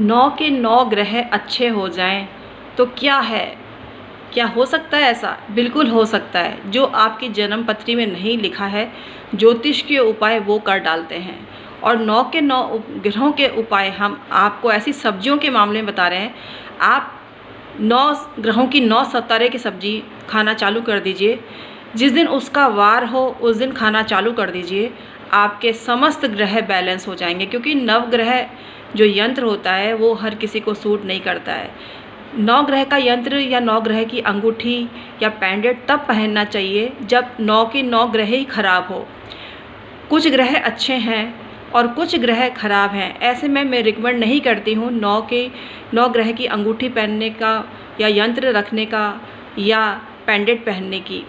9 के 9 ग्रह अच्छे हो जाएं तो क्या है? क्या हो सकता है ऐसा? बिल्कुल हो सकता है। जो आपकी जन्म पत्री में नहीं लिखा है, ज्योतिष के उपाय वो कर डालते हैं। और 9 के 9 ग्रहों के उपाय हम आपको ऐसी सब्जियों के मामले में बता रहे हैं। आप 9 ग्रहों की 9 सतारे की सब्जी खाना चालू कर दीजिए। जिस दिन उसका वार हो उस दिन खाना चालू कर दीजिए। आपके समस्त ग्रह बैलेंस हो जाएंगे, क्योंकि नवग्रह जो यंत्र होता है वो हर किसी को सूट नहीं करता है। 9 ग्रह का यंत्र या 9 ग्रह की अंगूठी या पेंडेंट तब पहनना चाहिए जब 9 के 9 ग्रह ही खराब हो। कुछ ग्रह अच्छे हैं और कुछ ग्रह खराब हैं, ऐसे में मैं रिकमेंड नहीं करती हूँ 9 के 9 ग्रह की अंगूठी पहनने का या यंत्र रखने का या पेंडेंट पहनने की।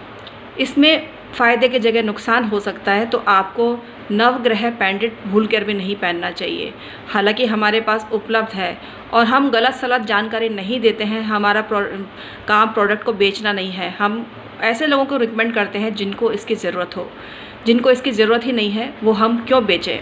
इसमें फ़ायदे की जगह नुकसान हो सकता है, तो आपको नवग्रह पेंडेंट भूल कर भी नहीं पहनना चाहिए। हालांकि हमारे पास उपलब्ध है और हम गलत सलत जानकारी नहीं देते हैं। हमारा काम प्रोडक्ट को बेचना नहीं है। हम ऐसे लोगों को रिकमेंड करते हैं जिनको इसकी ज़रूरत हो। जिनको इसकी ज़रूरत ही नहीं है वो हम क्यों बेचें?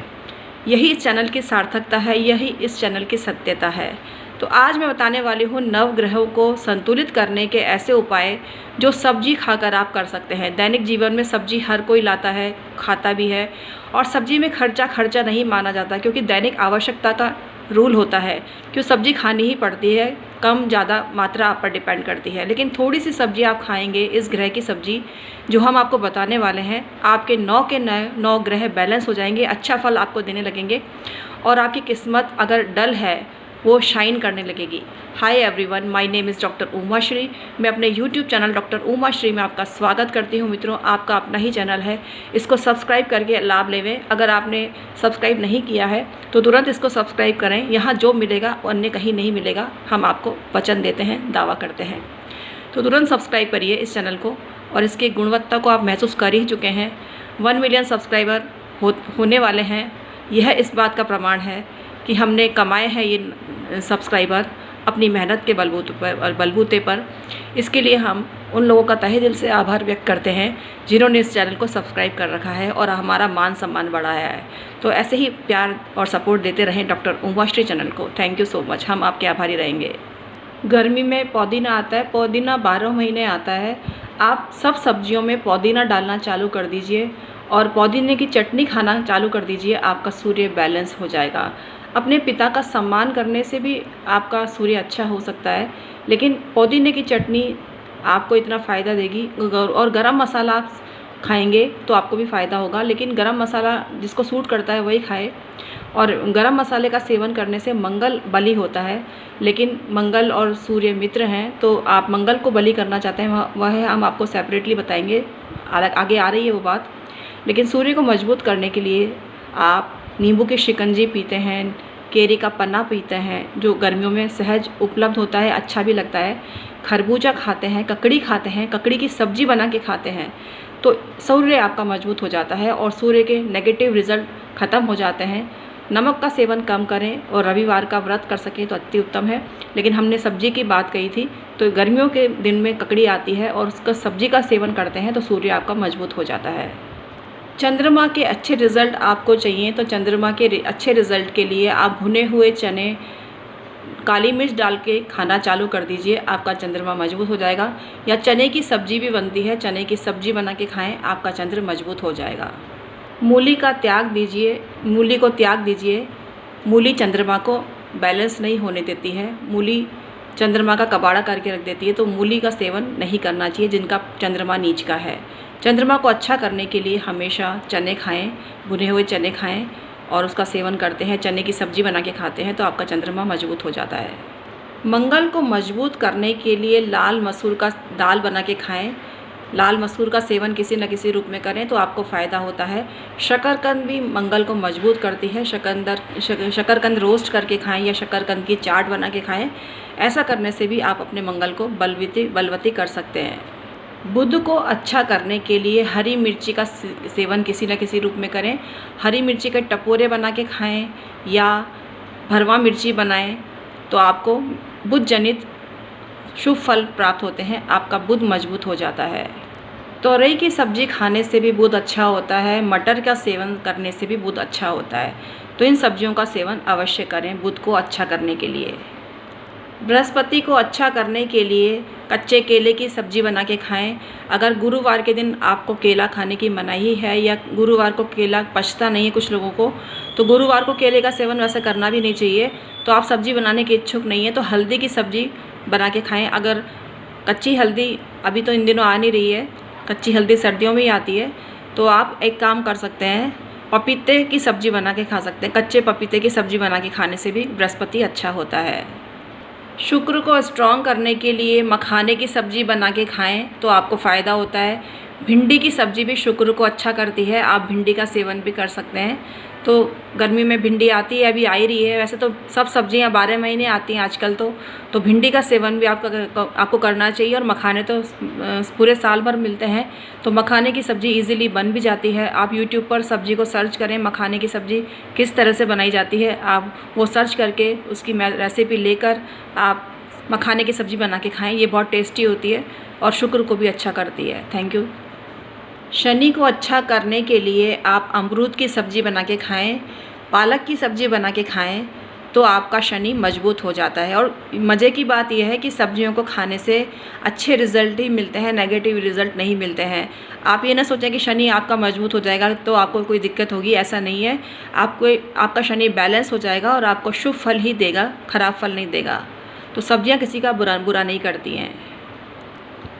यही इस चैनल की सार्थकता है, यही इस चैनल की सत्यता है। तो आज मैं बताने वाली हूँ नवग्रहों को संतुलित करने के ऐसे उपाय जो सब्जी खाकर आप कर सकते हैं। दैनिक जीवन में सब्जी हर कोई लाता है, खाता भी है, और सब्जी में खर्चा नहीं माना जाता, क्योंकि दैनिक आवश्यकता का रूल होता है कि सब्जी खानी ही पड़ती है। कम ज़्यादा मात्रा आप पर डिपेंड करती है, लेकिन थोड़ी सी सब्जी आप खाएंगे, इस ग्रह की सब्जी जो हम आपको बताने वाले हैं, आपके 9 के 9 ग्रह बैलेंस हो जाएंगे, अच्छा फल आपको देने लगेंगे और आपकी किस्मत अगर डल है वो शाइन करने लगेगी। Hi everyone, my name is doctor Uma Shri. मैं अपने YouTube channel doctor Uma Shri में आपका स्वागत करती हूँ। मित्रों, आपका अपना ही चैनल है, इसको सब्सक्राइब करके लाभ लेवें। अगर आपने सब्सक्राइब नहीं किया है तो तुरंत इसको सब्सक्राइब करें। यहाँ जो मिलेगा वो अन्य कहीं नहीं मिलेगा, हम आपको वचन देते हैं, दावा करते हैं। तो तुरंत सब्सक्राइब करिए इस चैनल को, और इसकी गुणवत्ता को आप महसूस कर ही चुके हैं। 1 मिलियन सब्सक्राइबर होने वाले हैं। यह इस बात का प्रमाण है कि हमने कमाए हैं ये सब्सक्राइबर अपनी मेहनत के बलबूते पर। इसके लिए हम उन लोगों का तहे दिल से आभार व्यक्त करते हैं जिन्होंने इस चैनल को सब्सक्राइब कर रखा है और हमारा मान सम्मान बढ़ाया है। तो ऐसे ही प्यार और सपोर्ट देते रहें डॉक्टर उमा श्री चैनल को। थैंक यू सो मच, हम आपके आभारी रहेंगे। गर्मी में पुदीना आता है, पुदीना 12 महीने आता है। आप सब सब्जियों में पुदीना डालना चालू कर दीजिए और पुदीने की चटनी खाना चालू कर दीजिए। आपका सूर्य बैलेंस हो जाएगा। अपने पिता का सम्मान करने से भी आपका सूर्य अच्छा हो सकता है, लेकिन पुदीने की चटनी आपको इतना फ़ायदा देगी। और गरम मसाला आप खाएंगे तो आपको भी फ़ायदा होगा, लेकिन गरम मसाला जिसको सूट करता है वही खाए। और गरम मसाले का सेवन करने से मंगल बली होता है, लेकिन मंगल और सूर्य मित्र हैं, तो आप मंगल को बली करना चाहते हैं वह हम आपको सेपरेटली बताएंगे, आगे आ रही है वो बात। लेकिन सूर्य को मजबूत करने के लिए आप नींबू की शिकंजी पीते हैं, केरी का पन्ना पीते हैं जो गर्मियों में सहज उपलब्ध होता है, अच्छा भी लगता है। खरबूजा खाते हैं, ककड़ी खाते हैं, ककड़ी की सब्जी बना के खाते हैं, तो सूर्य आपका मजबूत हो जाता है और सूर्य के नेगेटिव रिजल्ट ख़त्म हो जाते हैं। नमक का सेवन कम करें और रविवार का व्रत कर सकें तो अति उत्तम है। लेकिन हमने सब्जी की बात कही थी, तो गर्मियों के दिन में ककड़ी आती है और उसका सब्जी का सेवन करते हैं तो सूर्य आपका मजबूत हो जाता है। चंद्रमा के अच्छे रिज़ल्ट आपको चाहिए तो चंद्रमा के अच्छे रिज़ल्ट के लिए आप भुने हुए चने काली मिर्च डाल के खाना चालू कर दीजिए, आपका चंद्रमा मजबूत हो जाएगा। या चने की सब्जी भी बनती है, चने की सब्जी बना के खाएं, आपका चंद्र मजबूत हो जाएगा। मूली को त्याग दीजिए। मूली चंद्रमा को बैलेंस नहीं होने देती है, मूली चंद्रमा का कबाड़ा करके रख देती है, तो मूली का सेवन नहीं करना चाहिए जिनका चंद्रमा नीच का है। चंद्रमा को अच्छा करने के लिए हमेशा चने खाएं, भुने हुए चने खाएं और उसका सेवन करते हैं, चने की सब्जी बना के खाते हैं, तो आपका चंद्रमा मजबूत हो जाता है। मंगल को मजबूत करने के लिए लाल मसूर का दाल बना के खाएं, लाल मसूर का सेवन किसी न किसी रूप में करें तो आपको फ़ायदा होता है। शकरकंद भी मंगल को मजबूत करती है, शकरकंद रोस्ट करके खाएं या शकरकंद की चाट बना के खाएं। ऐसा करने से भी आप अपने मंगल को बलवती कर सकते हैं। बुध को अच्छा करने के लिए हरी मिर्ची का सेवन किसी न किसी रूप में करें। हरी मिर्ची के टपोरे बना के खाएं या भरवा मिर्ची बनाएं तो आपको बुध जनित शुभ फल प्राप्त होते हैं, आपका बुध मजबूत हो जाता है। तोरई की सब्जी खाने से भी बुध अच्छा होता है, मटर का सेवन करने से भी बुध अच्छा होता है। तो इन सब्जियों का सेवन अवश्य करें बुध को अच्छा करने के लिए। बृहस्पति को अच्छा करने के लिए कच्चे केले की सब्जी बना के खाएं। अगर गुरुवार के दिन आपको केला खाने की मनाही है या गुरुवार को केला पचता नहीं है कुछ लोगों को, तो गुरुवार को केले का सेवन वैसे करना भी नहीं चाहिए। तो आप सब्जी बनाने के इच्छुक नहीं है तो हल्दी की सब्जी बना के खाएं। अगर कच्ची हल्दी अभी तो इन दिनों आ नहीं रही है, कच्ची हल्दी सर्दियों में ही आती है, तो आप एक काम कर सकते हैं, पपीते की सब्जी बना के खा सकते हैं। कच्चे पपीते की सब्जी बना के खाने से भी बृहस्पति अच्छा होता है। शुक्र को स्ट्रॉन्ग करने के लिए मखाने की सब्ज़ी बना के खाएं तो आपको फ़ायदा होता है। भिंडी की सब्ज़ी भी शुक्र को अच्छा करती है, आप भिंडी का सेवन भी कर सकते हैं। तो गर्मी में भिंडी आती है, अभी आ ही रही है, वैसे तो सब सब्जियां 12 महीने आती हैं आजकल तो भिंडी का सेवन भी आपको करना चाहिए। और मखाने तो पूरे साल भर मिलते हैं, तो मखाने की सब्ज़ी इजीली बन भी जाती है। आप यूट्यूब पर सब्ज़ी को सर्च करें, मखाने की सब्ज़ी किस तरह से बनाई जाती है, आप वो सर्च करके उसकी रेसिपी लेकर आप मखाने की सब्ज़ी बना के खाएँ। ये बहुत टेस्टी होती है और शुक्र को भी अच्छा करती है। Thank you. शनि को अच्छा करने के लिए आप अमरूद की सब्ज़ी बना के खाएं, पालक की सब्ज़ी बना के खाएं, तो आपका शनि मजबूत हो जाता है। और मज़े की बात यह है कि सब्जियों को खाने से अच्छे रिज़ल्ट ही मिलते हैं, नेगेटिव रिज़ल्ट नहीं मिलते हैं। आप ये ना सोचें कि शनि आपका मजबूत हो जाएगा तो आपको कोई दिक्कत होगी, ऐसा नहीं है। आपका शनि बैलेंस हो जाएगा और आपको शुभ फल ही देगा, खराब फल नहीं देगा। तो सब्जियाँ किसी का बुरा नहीं करती हैं।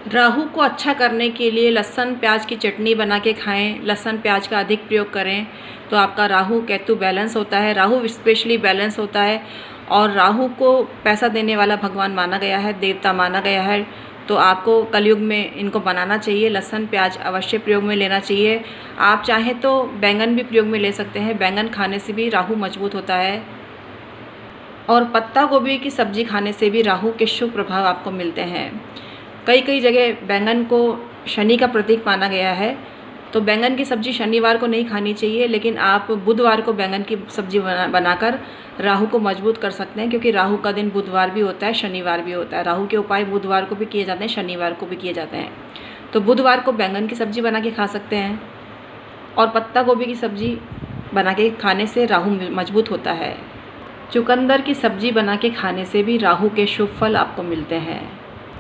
राहु को अच्छा करने के लिए लहसुन प्याज की चटनी बना के खाएं, लहसुन प्याज का अधिक प्रयोग करें तो आपका राहु केतु बैलेंस होता है, राहु स्पेशली बैलेंस होता है। और राहु को पैसा देने वाला भगवान माना गया है, देवता माना गया है, तो आपको कलयुग में इनको बनाना चाहिए। लहसुन प्याज अवश्य प्रयोग में लेना चाहिए। आप चाहें तो बैंगन भी प्रयोग में ले सकते हैं, बैंगन खाने से भी राहु मजबूत होता है। और पत्ता गोभी की सब्ज़ी खाने से भी राहु के शुभ प्रभाव आपको मिलते हैं। कई जगह बैंगन को शनि का प्रतीक माना गया है, तो बैंगन की सब्ज़ी शनिवार को नहीं खानी चाहिए, लेकिन आप बुधवार को बैंगन की सब्ज़ी बनाकर राहु को मजबूत कर सकते हैं, क्योंकि राहु का दिन बुधवार भी होता है, शनिवार भी होता है। राहु के उपाय बुधवार को भी किए जाते हैं, शनिवार को भी किए जाते हैं। तो बुधवार को बैंगन की सब्ज़ी बना के खा सकते हैं और पत्ता गोभी की सब्ज़ी बना के खाने से राहु मजबूत होता है। चुकंदर की सब्ज़ी बना के खाने से भी राहु के शुभ फल आपको मिलते हैं।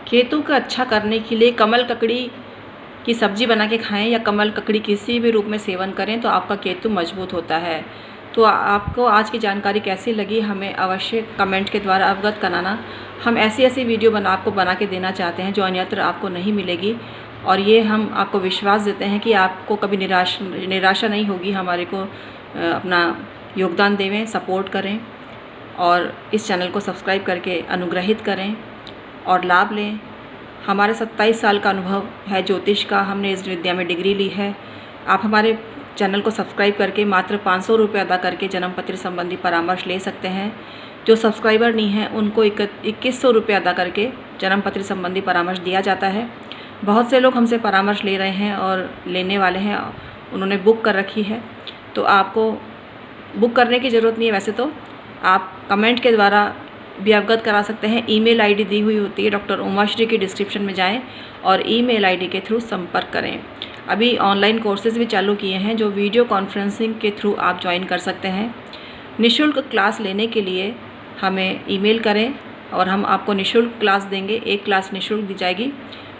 केतु का अच्छा करने के लिए कमल ककड़ी की सब्ज़ी बना के खाएं या कमल ककड़ी किसी भी रूप में सेवन करें तो आपका केतु मजबूत होता है। तो आपको आज की जानकारी कैसी लगी हमें अवश्य कमेंट के द्वारा अवगत कराना। हम ऐसी वीडियो आपको बना के देना चाहते हैं जो अन्यत्र आपको नहीं मिलेगी, और ये हम आपको विश्वास देते हैं कि आपको कभी निराशा नहीं होगी। हमारे को अपना योगदान देवें, सपोर्ट करें और इस चैनल को सब्सक्राइब करके अनुग्रहित करें और लाभ लें। हमारे 27 साल का अनुभव है ज्योतिष का, हमने इस विद्या में डिग्री ली है। आप हमारे चैनल को सब्सक्राइब करके मात्र 500 रुपये अदा करके जन्म पत्र संबंधी परामर्श ले सकते हैं। जो सब्सक्राइबर नहीं हैं उनको 2100 रुपये अदा करके जन्म पत्र संबंधी परामर्श दिया जाता है। बहुत से लोग हमसे परामर्श ले रहे हैं और लेने वाले हैं, उन्होंने बुक कर रखी है, तो आपको बुक करने की ज़रूरत नहीं है। वैसे तो आप कमेंट के द्वारा भी अवगत करा सकते हैं। ईमेल आईडी दी हुई होती है डॉक्टर उमाश्री की, डिस्क्रिप्शन में जाएं और ईमेल आईडी के थ्रू संपर्क करें। अभी ऑनलाइन कोर्सेज भी चालू किए हैं जो वीडियो कॉन्फ्रेंसिंग के थ्रू आप ज्वाइन कर सकते हैं। निःशुल्क क्लास लेने के लिए हमें ईमेल करें और हम आपको निःशुल्क क्लास देंगे। एक क्लास निःशुल्क दी जाएगी।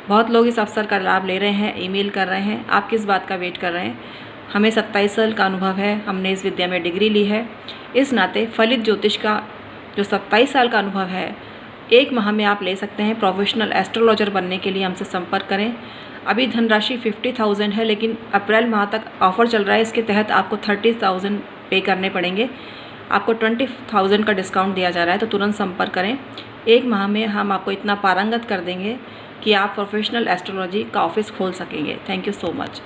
बहुत लोग इस अवसर का लाभ ले रहे हैं, ईमेल कर रहे हैं। आप किस बात का वेट कर रहे हैं? हमें 27 साल का अनुभव है, हमने इस विद्या में डिग्री ली है। इस नाते फलित ज्योतिष का जो 27 साल का अनुभव है 1 माह में आप ले सकते हैं। प्रोफेशनल एस्ट्रोलॉजर बनने के लिए हमसे संपर्क करें। अभी धनराशि 50,000 है, लेकिन अप्रैल माह तक ऑफ़र चल रहा है, इसके तहत आपको 30,000 पे करने पड़ेंगे। आपको 20,000 का डिस्काउंट दिया जा रहा है, तो तुरंत संपर्क करें। 1 माह में हम आपको इतना पारंगत कर देंगे कि आप प्रोफेशनल एस्ट्रोलॉजी का ऑफिस खोल सकेंगे। Thank you so much.